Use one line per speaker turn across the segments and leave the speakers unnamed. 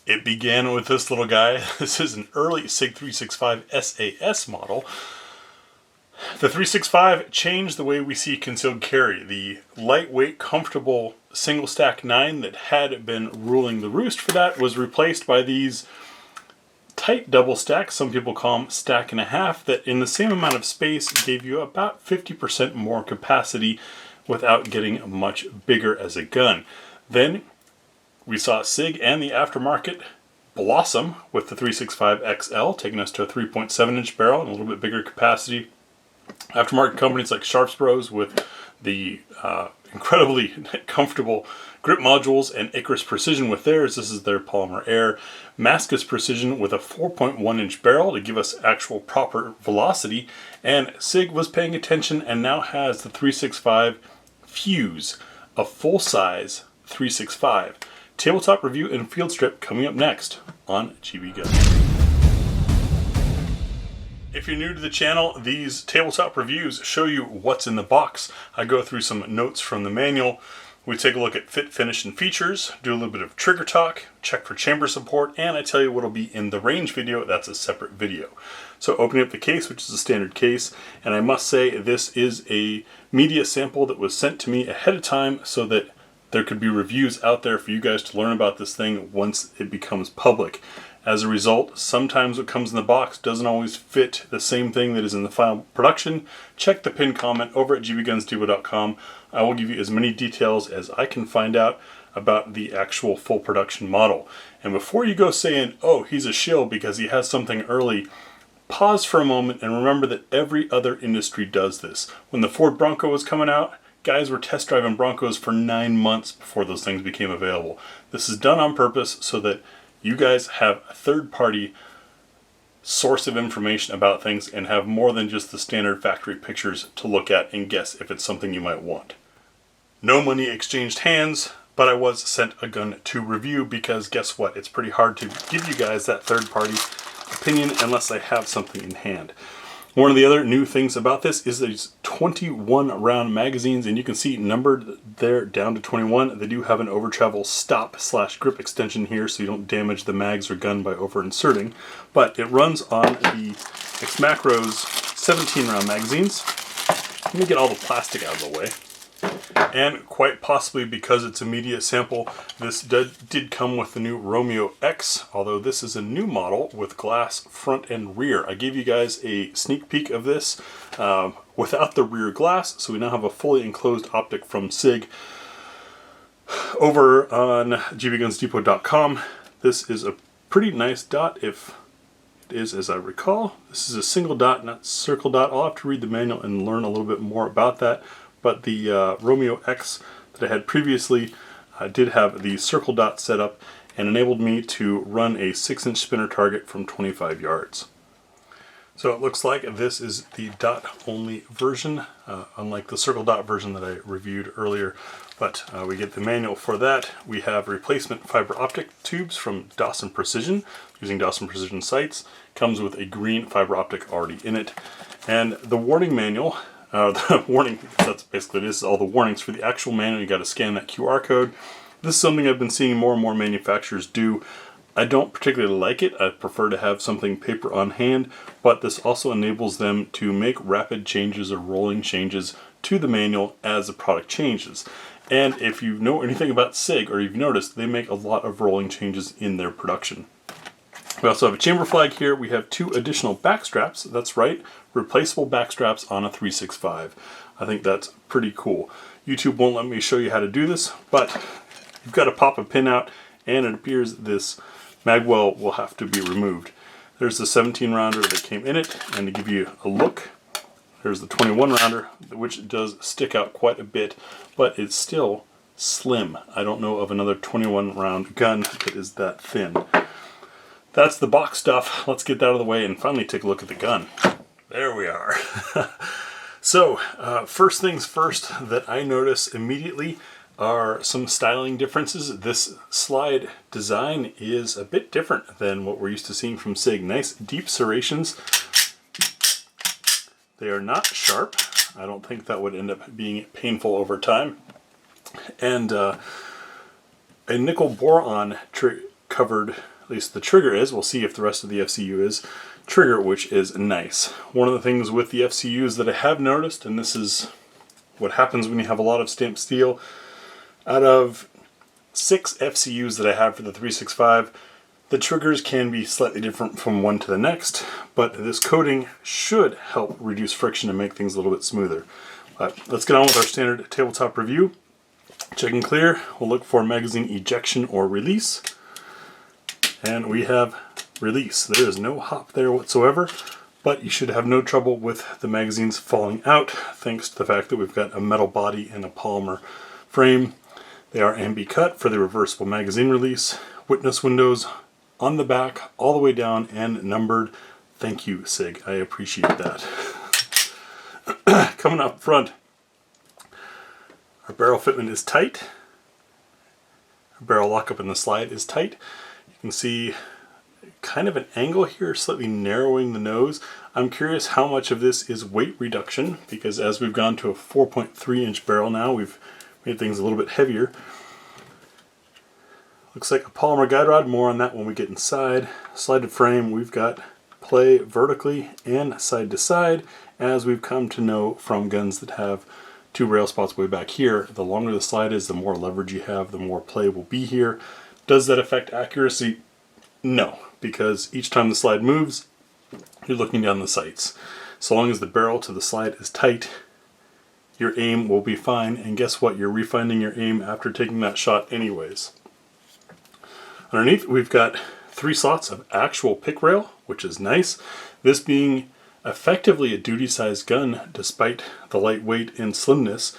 It began with this little guy. This is an early Sig 365 SAS model. The 365 changed the way we see concealed carry. The lightweight, comfortable single stack 9 that had been ruling the roost for that was replaced by these tight double stacks, some people call them stack and a half, that in the same amount of space gave you about 50% more capacity without getting much bigger as a gun. Then we saw Sig and the aftermarket blossom with the 365 XL, taking us to a 3.7 inch barrel and a little bit bigger capacity. Aftermarket companies like Sharps Bros with the incredibly comfortable grip modules, and Icarus Precision with theirs. This is their polymer air. Mascus Precision with a 4.1 inch barrel to give us actual proper velocity. And Sig was paying attention and now has the 365 Fuse, a full-size 365. Tabletop review and field strip coming up next on GBGuns. If you're new to the channel, these tabletop reviews show you what's in the box. I go through some notes from the manual. We take a look at fit, finish, and features, do a little bit of trigger talk, check for chamber support, and I tell you what'll be in the range video. That's a separate video. So opening up the case, which is a standard case, and I must say this is a media sample that was sent to me ahead of time so that there could be reviews out there for you guys to learn about this thing once it becomes public. As a result, sometimes what comes in the box doesn't always fit the same thing that is in the final production. Check the pinned comment over at gbgunsdepot.com. I will give you as many details as I can find out about the actual full production model. And before you go saying, oh, he's a shill because he has something early, pause for a moment and remember that every other industry does this. When the Ford Bronco was coming out, guys were test driving Broncos for 9 months before those things became available. This is done on purpose so that you guys have a third-party source of information about things and have more than just the standard factory pictures to look at and guess if it's something you might want. No money exchanged hands, but I was sent a gun to review because guess what? It's pretty hard to give you guys that third-party opinion unless I have something in hand. One of the other new things about this is these 21 round magazines, and you can see numbered there down to 21. They do have an over travel stop / grip extension here so you don't damage the mags or gun by over inserting, but it runs on the X Macros 17 round magazines. Let me get all the plastic out of the way. And quite possibly because it's a media sample, this did come with the new Romeo X, although this is a new model with glass front and rear. I gave you guys a sneak peek of this without the rear glass, so we now have a fully enclosed optic from Sig over on gbgunsdepot.com. This is a pretty nice dot, if it is as I recall. This is a single dot, not circle dot. I'll have to read the manual and learn a little bit more about that. But the Romeo X that I had previously did have the circle dot set up and enabled me to run a 6-inch spinner target from 25 yards. So it looks like this is the dot only version, unlike the circle dot version that I reviewed earlier. But we get the manual for that. We have replacement fiber optic tubes from Dawson Precision, using Dawson Precision sights. Comes with a green fiber optic already in it. And the warning manual, the warning, that's basically this is all the warnings for the actual manual. You got to scan that QR code. This is something I've been seeing more and more manufacturers do. I don't particularly like it. I prefer to have something paper on hand, but this also enables them to make rapid changes or rolling changes to the manual as the product changes. And if you know anything about Sig, or you've noticed, they make a lot of rolling changes in their production. We also have a chamber flag here. We have 2 additional back straps. That's right, replaceable back straps on a 365. I think that's pretty cool. YouTube won't let me show you how to do this, but you've got to pop a pin out, and it appears this magwell will have to be removed. There's the 17 rounder that came in it, and to give you a look, there's the 21 rounder, which does stick out quite a bit, but it's still slim. I don't know of another 21 round gun that is that thin. That's the box stuff. Let's get that out of the way and finally take a look at the gun. There we are. So, first things first that I notice immediately are some styling differences. This slide design is a bit different than what we're used to seeing from Sig. Nice deep serrations. They are not sharp. I don't think that would end up being painful over time. And a nickel boron covered At least the trigger is. We'll see if the rest of the FCU is. Trigger, which is nice. One of the things with the FCUs that I have noticed, and this is what happens when you have a lot of stamped steel, out of 6 FCUs that I have for the 365, the triggers can be slightly different from one to the next, but this coating should help reduce friction and make things a little bit smoother. But let's get on with our standard tabletop review. Check and clear. We'll look for magazine ejection or release. And we have release. There is no hop there whatsoever, but you should have no trouble with the magazines falling out thanks to the fact that we've got a metal body and a polymer frame. They are ambi cut for the reversible magazine release. Witness windows on the back all the way down and numbered. Thank you, Sig. I appreciate that. Coming up front, our barrel fitment is tight. Our barrel lockup in the slide is tight. You can see kind of an angle here, slightly narrowing the nose. I'm curious how much of this is weight reduction, because as we've gone to a 4.3 inch barrel now, we've made things a little bit heavier. Looks like a polymer guide rod, more on that when we get inside. Slided frame, we've got play vertically and side to side, as we've come to know from guns that have 2 rail spots way back here. The longer the slide is, the more leverage you have, the more play will be here. Does that affect accuracy? No, because each time the slide moves, you're looking down the sights. So long as the barrel to the slide is tight, your aim will be fine, and guess what? You're refining your aim after taking that shot anyways. Underneath, we've got 3 slots of actual pick rail, which is nice. This being effectively a duty-sized gun, despite the lightweight and slimness,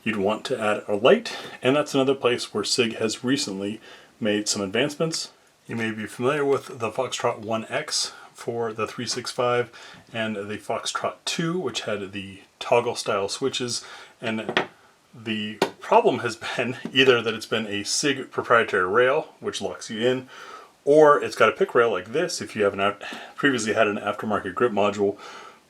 you'd want to add a light, and that's another place where Sig has recently made some advancements. You may be familiar with the Foxtrot 1X for the 365 and the Foxtrot 2, which had the toggle style switches, and the problem has been either that it's been a Sig proprietary rail, which locks you in, or it's got a pick rail like this if you haven't previously had an aftermarket grip module,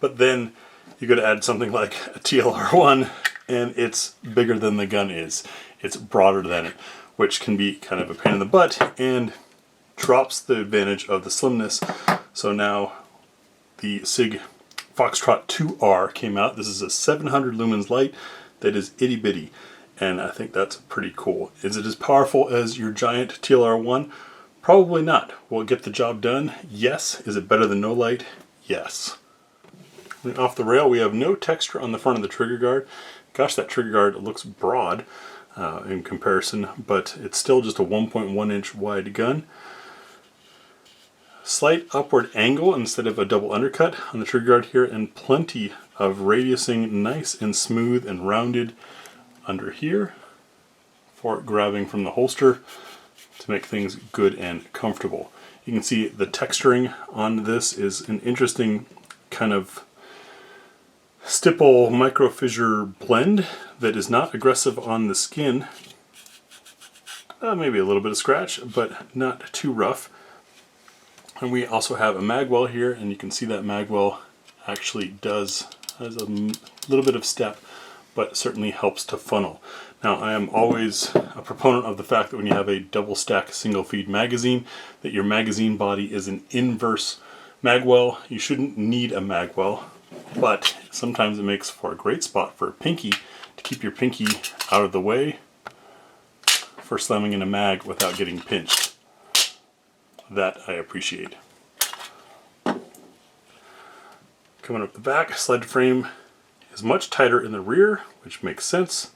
but then you go to add something like a TLR1 and it's bigger than the gun is. It's broader than it, which can be kind of a pain in the butt and drops the advantage of the slimness. So now the Sig Foxtrot 2R came out. This is a 700 lumens light that is itty bitty, and I think that's pretty cool. Is it as powerful as your giant TLR1? Probably not. Will it get the job done? Yes. Is it better than no light? Yes. Off the rail, we have no texture on the front of the trigger guard. Gosh, that trigger guard looks broad in comparison, but it's still just a 1.1 inch wide gun. Slight upward angle instead of a double undercut on the trigger guard here, and plenty of radiusing, nice and smooth and rounded under here for grabbing from the holster to make things good and comfortable. You can see the texturing on this is an interesting kind of stipple microfissure blend that is not aggressive on the skin. Maybe a little bit of scratch, but not too rough. And we also have a magwell here, and you can see that magwell actually has a little bit of step, but certainly helps to funnel. Now, I am always a proponent of the fact that when you have a double stack single feed magazine, that your magazine body is an inverse magwell. You shouldn't need a magwell, but sometimes it makes for a great spot for a pinky to keep your pinky out of the way for slamming in a mag without getting pinched. That I appreciate. Coming up the back, sled frame is much tighter in the rear, which makes sense.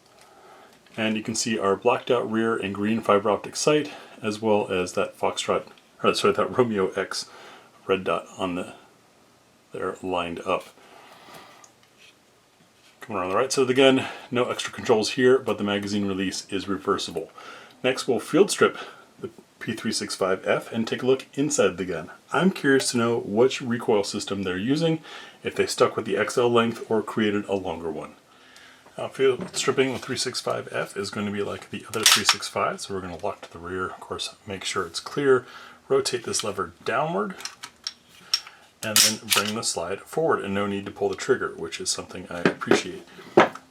And you can see our blacked out rear and green fiber optic sight, as well as that that Romeo X red dot on there lined up. Coming around the right side of the gun, no extra controls here, but the magazine release is reversible. Next, we'll field strip the P365F and take a look inside the gun. I'm curious to know which recoil system they're using, if they stuck with the XL length or created a longer one. Now, field stripping the 365F is going to be like the other 365, so we're going to lock to the rear, of course, make sure it's clear, rotate this lever downward, and then bring the slide forward, and no need to pull the trigger, which is something I appreciate.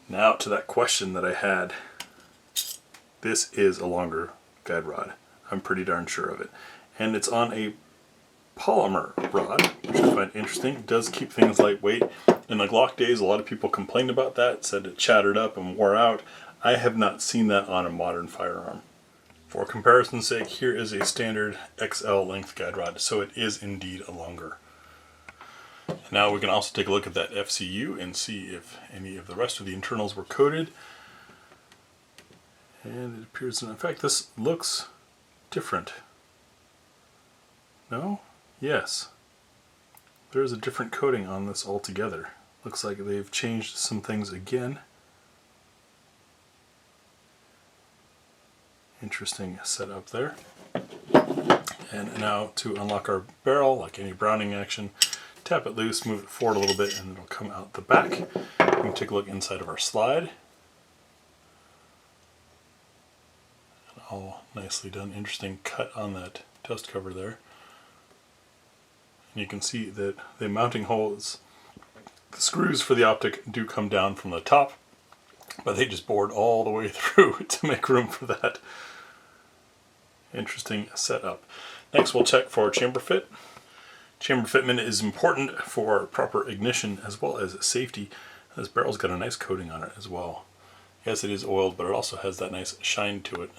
Now to that question that I had. This is a longer guide rod. I'm pretty darn sure of it. and it's on a polymer rod, which I find interesting. It does keep things lightweight. In the Glock days, a lot of people complained about that, said it chattered up and wore out. I have not seen that on a modern firearm. For comparison's sake, here is a standard XL length guide rod, so it is indeed a longer. Now we can also take a look at that FCU and see if any of the rest of the internals were coated. And it appears, in fact, this looks different. No? Yes. There's a different coating on this altogether. Looks like they've changed some things again. Interesting setup there. And now to unlock our barrel, like any Browning action, tap it loose, move it forward a little bit, and it'll come out the back. We can take a look inside of our slide. All nicely done. Interesting cut on that dust cover there. And you can see that the mounting holes, the screws for the optic do come down from the top, but they just bored all the way through to make room for that. Interesting setup. Next we'll check for chamber fit. Chamber fitment is important for proper ignition as well as safety. This barrel's got a nice coating on it as well. Yes, it is oiled, but it also has that nice shine to it.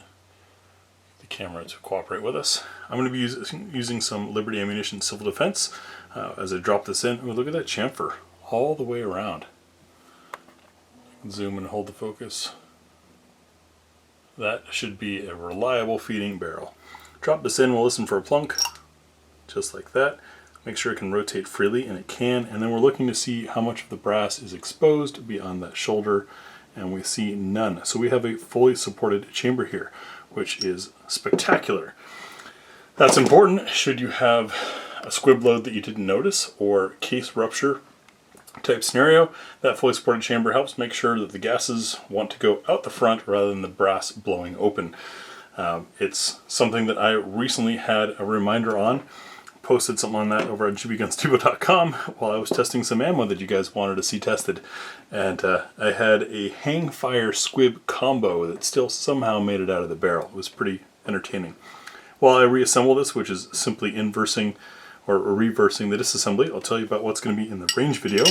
The camera to cooperate with us. I'm going to be using some Liberty Ammunition Civil Defense as I drop this in. Ooh, look at that chamfer all the way around. Zoom and hold the focus. That should be a reliable feeding barrel. Drop this in, we'll listen for a plunk, just like that. Make sure it can rotate freely, and it can. And then we're looking to see how much of the brass is exposed beyond that shoulder, and we see none. So we have a fully supported chamber here, which is spectacular. That's important should you have a squib load that you didn't notice or case rupture type scenario. That fully supported chamber helps make sure that the gases want to go out the front rather than the brass blowing open. It's something that I recently had a reminder on. Posted something on that over at GBGuns while I was testing some ammo that you guys wanted to see tested. And I had a hang fire squib combo that still somehow made it out of the barrel. It was pretty entertaining. While I reassemble this, which is simply inversing or reversing the disassembly, I'll tell you about what's going to be in the range video.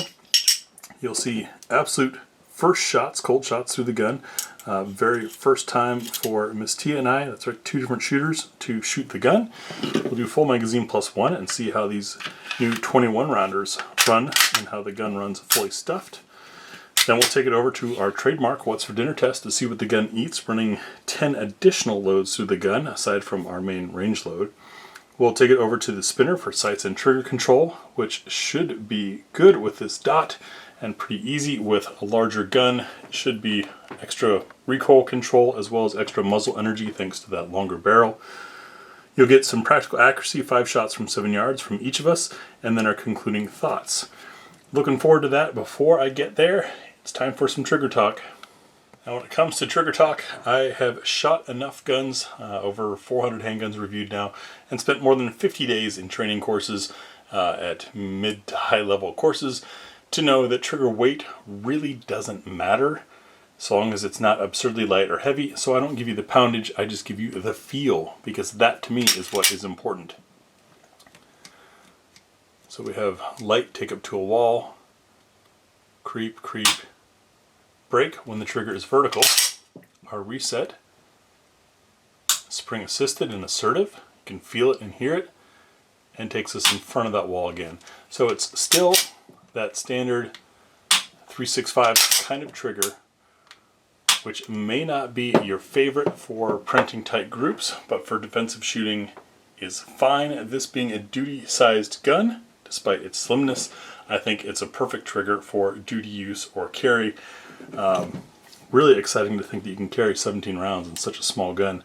You'll see absolute first shots, cold shots through the gun. Very first time for Miss Tia and I, that's right, 2 different shooters to shoot the gun. We'll do full magazine +1 and see how these new 21 rounders run and how the gun runs fully stuffed. Then we'll take it over to our trademark What's for Dinner test to see what the gun eats, running 10 additional loads through the gun aside from our main range load. We'll take it over to the spinner for sights and trigger control, which should be good with this dot and pretty easy with a larger gun. It should be extra recoil control as well as extra muzzle energy thanks to that longer barrel. You'll get some practical accuracy, 5 shots from 7 yards from each of us, and then our concluding thoughts. Looking forward to that. Before I get there, it's time for some trigger talk. Now when it comes to trigger talk, I have shot enough guns, over 400 handguns reviewed now, and spent more than 50 days in training courses at mid to high level courses to know that trigger weight really doesn't matter so long as it's not absurdly light or heavy. So I don't give you the poundage, I just give you the feel, because that to me is what is important. So we have light, take up to a wall, creep, creep, break when the trigger is vertical, our reset, spring assisted and assertive, you can feel it and hear it, and takes us in front of that wall again. So it's still that standard 365 kind of trigger, which may not be your favorite for printing tight groups, but for defensive shooting is fine. This being a duty-sized gun, despite its slimness, I think it's a perfect trigger for duty use or carry. Really exciting to think that you can carry 17 rounds in such a small gun.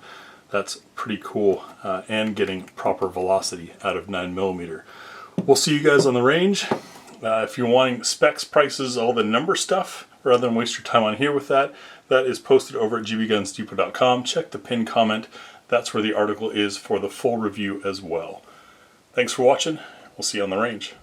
That's pretty cool, and getting proper velocity out of 9mm. We'll see you guys on the range. If you're wanting specs, prices, all the number stuff, rather than waste your time on here with that, that is posted over at GBGunsDepot.com. Check the pinned comment. That's where the article is for the full review as well. Thanks for watching. We'll see you on the range.